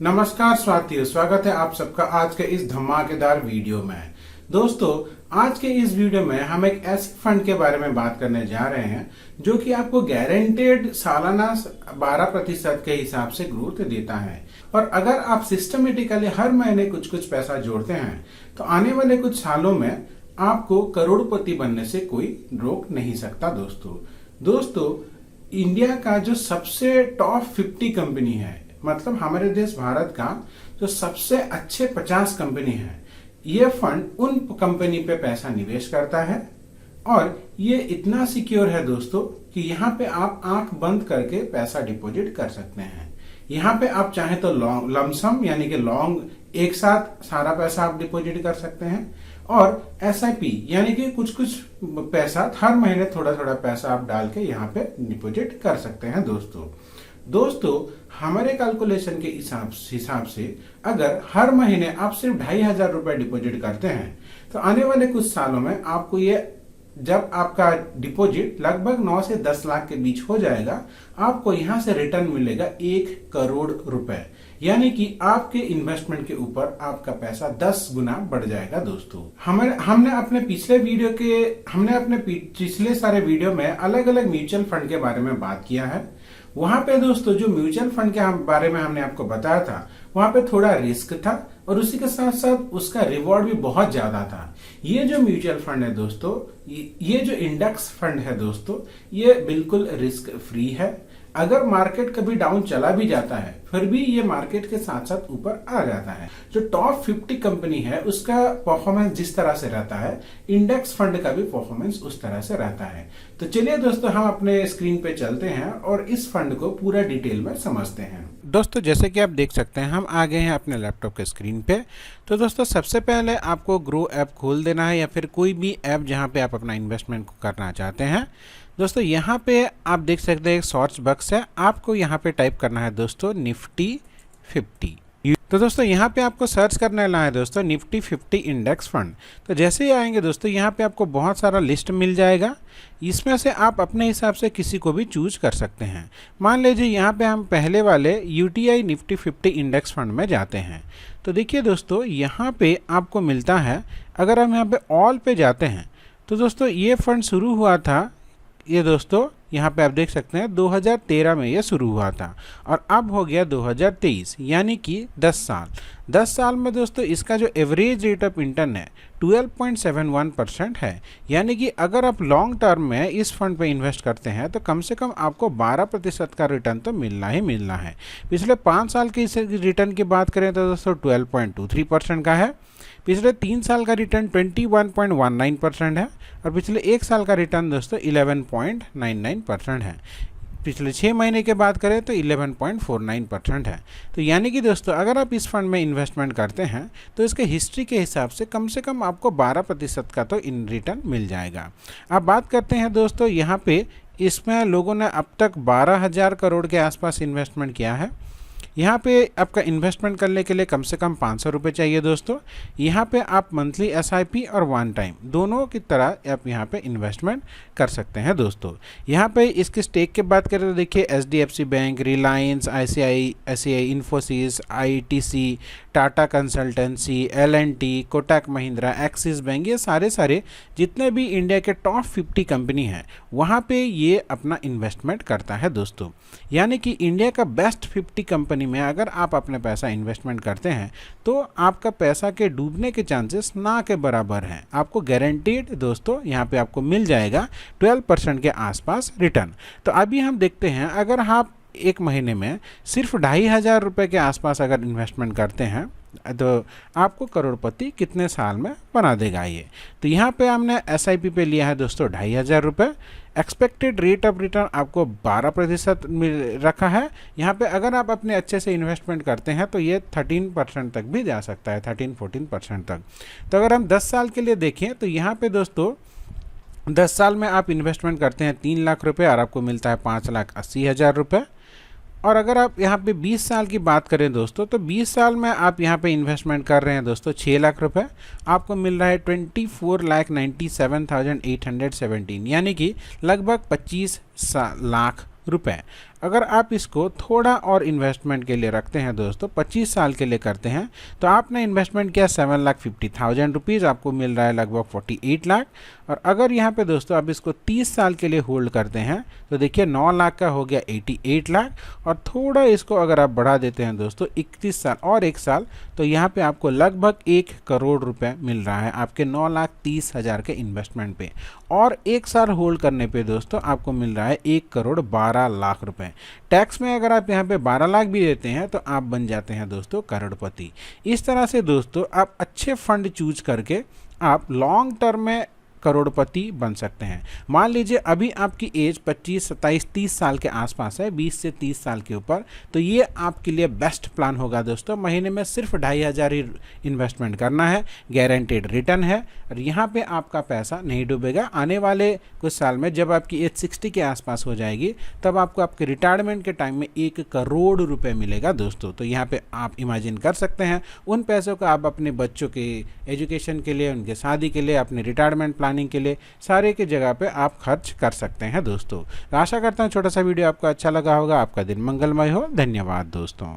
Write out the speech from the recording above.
नमस्कार साथियों, स्वागत है आप सबका आज के इस धमाकेदार वीडियो में। दोस्तों, आज के इस वीडियो में हम एक ऐसे फंड के बारे में बात करने जा रहे हैं जो कि आपको गारंटेड सालाना 12% के हिसाब से ग्रोथ देता है। और अगर आप सिस्टमेटिकली हर महीने कुछ कुछ पैसा जोड़ते हैं तो आने वाले कुछ सालों में आपको करोड़पति बनने से कोई रोक नहीं सकता। दोस्तों, इंडिया का जो सबसे टॉप 50 कंपनी है, मतलब हमारे देश भारत का जो सबसे अच्छे 50 कंपनी है, ये फंड उन कंपनी पे पैसा निवेश करता है और ये इतना सिक्योर है दोस्तों कि यहाँ पे आप आंख बंद करके पैसा डिपॉजिट कर सकते हैं। यहाँ पे आप चाहे तो लमसम यानी कि लॉन्ग एक साथ सारा पैसा आप डिपॉजिट कर सकते हैं, और एसआईपी यानी कि कुछ कुछ पैसा हर महीने थोड़ा थोड़ा पैसा आप डाल के यहाँ पे डिपॉजिट कर सकते हैं। दोस्तों, हमारे कैलकुलेशन के हिसाब से अगर हर महीने आप सिर्फ 2,500 रुपए डिपॉजिट करते हैं तो आने वाले कुछ सालों में आपको ये, जब आपका डिपॉजिट लगभग 9 से 10 लाख के बीच हो जाएगा, आपको यहां से रिटर्न मिलेगा 1 करोड़ रुपए। यानी कि आपके इन्वेस्टमेंट के ऊपर आपका पैसा 10 गुना बढ़ जाएगा। दोस्तों, हमने अपने पिछले सारे वीडियो में अलग अलग म्यूचुअल फंड के बारे में बात किया है। वहां पे दोस्तों जो म्यूचुअल फंड के बारे में हमने आपको बताया था, वहां पे थोड़ा रिस्क था और उसी के साथ साथ उसका रिवॉर्ड भी बहुत ज्यादा था। ये जो म्यूचुअल फंड है दोस्तों, ये जो इंडेक्स फंड है दोस्तों, ये बिल्कुल रिस्क फ्री है। अगर मार्केट कभी डाउन चला भी जाता है फिर भी ये मार्केट के साथ साथ ऊपर आ जाता है। जो टॉप 50 कंपनी है उसका परफॉर्मेंस जिस तरह से रहता है, इंडेक्स फंड का भी परफॉर्मेंस उस तरह से रहता है। तो चलिए दोस्तों, हम अपने स्क्रीन पे चलते हैं और इस फंड को पूरा डिटेल में समझते हैं। दोस्तों, जैसे कि आप देख सकते हैं हम आ गए हैं अपने लैपटॉप के स्क्रीन पे। तो दोस्तों, सबसे पहले आपको ग्रो ऐप खोल देना है या फिर कोई भी ऐप जहां पे आप अपना इन्वेस्टमेंट को करना चाहते हैं। दोस्तों, यहाँ पे आप देख सकते हैं एक सर्च बॉक्स है, आपको यहाँ पे टाइप करना है दोस्तों निफ्टी 50। तो दोस्तों, यहाँ पे आपको सर्च करने वाला है दोस्तों निफ्टी 50 इंडेक्स फंड। तो जैसे ही आएंगे दोस्तों, यहाँ पे आपको बहुत सारा लिस्ट मिल जाएगा। इसमें से आप अपने हिसाब से किसी को भी चूज कर सकते हैं। मान लीजिए यहाँ पे हम पहले वाले यूटीआई निफ्टी 50 इंडेक्स फंड में जाते हैं। तो देखिए दोस्तों, यहाँ पे आपको मिलता है, अगर हम यहाँ पे ऑल पे जाते हैं तो दोस्तों ये फंड शुरू हुआ था, ये दोस्तों यहाँ पे आप देख सकते हैं 2013 में ये शुरू हुआ था और अब हो गया 2023, यानी कि 10 साल में दोस्तों इसका जो एवरेज रेट ऑफ रिटर्न है 12.71% है। यानी कि अगर आप लॉन्ग टर्म में इस फंड पे इन्वेस्ट करते हैं तो कम से कम आपको 12% का रिटर्न तो मिलना ही मिलना है। पिछले 5 साल के रिटर्न की बात करें तो दोस्तों 12.23% का है। पिछले 3 साल का रिटर्न 21.19% है और पिछले 1 साल का रिटर्न दोस्तों 11.99% है। पिछले 6 महीने के बात करें तो 11.49% है। तो यानी कि दोस्तों, अगर आप इस फंड में इन्वेस्टमेंट करते हैं तो इसके हिस्ट्री के हिसाब से कम आपको 12% का तो इन रिटर्न मिल जाएगा। अब बात करते हैं दोस्तों, यहाँ पे इसमें लोगों ने अब तक 12,000 करोड़ के आसपास इन्वेस्टमेंट किया है। यहाँ पे आपका इन्वेस्टमेंट करने के लिए कम से कम 500 रुपये चाहिए दोस्तों। यहाँ पे आप मंथली एसआईपी और वन टाइम दोनों की तरह आप यहाँ पे इन्वेस्टमेंट कर सकते हैं। दोस्तों, यहाँ पे इसके स्टेक की बात करें तो देखिए HDFC bank, Reliance, ICI, Infosys, ITC, Tata consultancy, L&T, Kotak Mahindra, axis bank, ये सारे जितने भी इंडिया के टॉप 50 कंपनी हैं वहाँ पे ये अपना इन्वेस्टमेंट करता है दोस्तों। यानी कि इंडिया का बेस्ट 50 कंपनी में अगर आप अपने पैसा इन्वेस्टमेंट करते हैं तो आपका पैसा के डूबने के चांसेस ना के बराबर हैं। आपको गारंटीड दोस्तों यहाँ पे आपको मिल जाएगा 12% के आसपास रिटर्न। तो अभी हम देखते हैं, अगर आप एक महीने में सिर्फ 2,500 रुपये के आसपास अगर इन्वेस्टमेंट करते हैं तो आपको करोड़पति कितने साल में बना देगा ये। तो यहाँ पे हमने एसआईपी पे लिया है दोस्तों 2,500 रुपये। एक्सपेक्टेड रेट ऑफ रिटर्न आपको 12% रखा है। यहाँ पे अगर आप अपने अच्छे से इन्वेस्टमेंट करते हैं तो ये 13% तक भी जा सकता है, 13-14% तक। तो अगर हम 10 साल के लिए देखें तो यहाँ पे दोस्तों 10 साल में आप इन्वेस्टमेंट करते हैं 3 लाख रुपये और आपको मिलता है 5,80,000 रुपये। और अगर आप यहाँ पे 20 साल की बात करें दोस्तों, तो 20 साल में आप यहाँ पे इन्वेस्टमेंट कर रहे हैं दोस्तों 6 लाख रुपए, आपको मिल रहा है 24,97,817, यानी कि लगभग 25 लाख रुपए। अगर आप इसको थोड़ा और इन्वेस्टमेंट के लिए रखते हैं दोस्तों, 25 साल के लिए करते हैं, तो आपने इन्वेस्टमेंट किया 7,50,000 रुपीज़, आपको मिल रहा है लगभग 48 लाख। और अगर यहाँ पे दोस्तों आप इसको 30 साल के लिए होल्ड करते हैं तो देखिए 9 लाख का हो गया 88 लाख, और थोड़ा इसको अगर आप बढ़ा देते हैं दोस्तों 31 साल और 1 साल, तो यहाँ पे आपको लगभग 1 करोड़ रुपए मिल रहा है आपके 9,30,000 के इन्वेस्टमेंट पे। और 1 साल होल्ड करने पे दोस्तों आपको मिल रहा है 1,12,00,000 रुपए। टैक्स में अगर आप यहाँ पे 12 लाख भी देते हैं तो आप बन जाते हैं दोस्तों करोड़पति। इस तरह से दोस्तों आप अच्छे फंड चूज करके आप लॉन्ग टर्म में करोड़पति बन सकते हैं। मान लीजिए अभी आपकी एज 25, 27, 30 साल के आसपास है, 20 से 30 साल के ऊपर, तो ये आपके लिए बेस्ट प्लान होगा दोस्तों। महीने में सिर्फ 2,500 ही इन्वेस्टमेंट करना है, गारंटेड रिटर्न है, और यहाँ पे आपका पैसा नहीं डूबेगा। आने वाले कुछ साल में जब आपकी एज 60 के आसपास हो जाएगी तब आपको आपके रिटायरमेंट के टाइम में 1 करोड़ रुपए मिलेगा दोस्तों। तो यहाँ पे आप इमेजिन कर सकते हैं उन पैसों को आप अपने बच्चों के एजुकेशन के लिए, उनके शादी के लिए, अपने रिटायरमेंट प्लानिंग के लिए, सारे के जगह पे आप खर्च कर सकते हैं दोस्तों। आशा करता हूँ छोटा सा वीडियो आपको अच्छा लगा होगा। आपका दिन मंगलमय हो। धन्यवाद दोस्तों।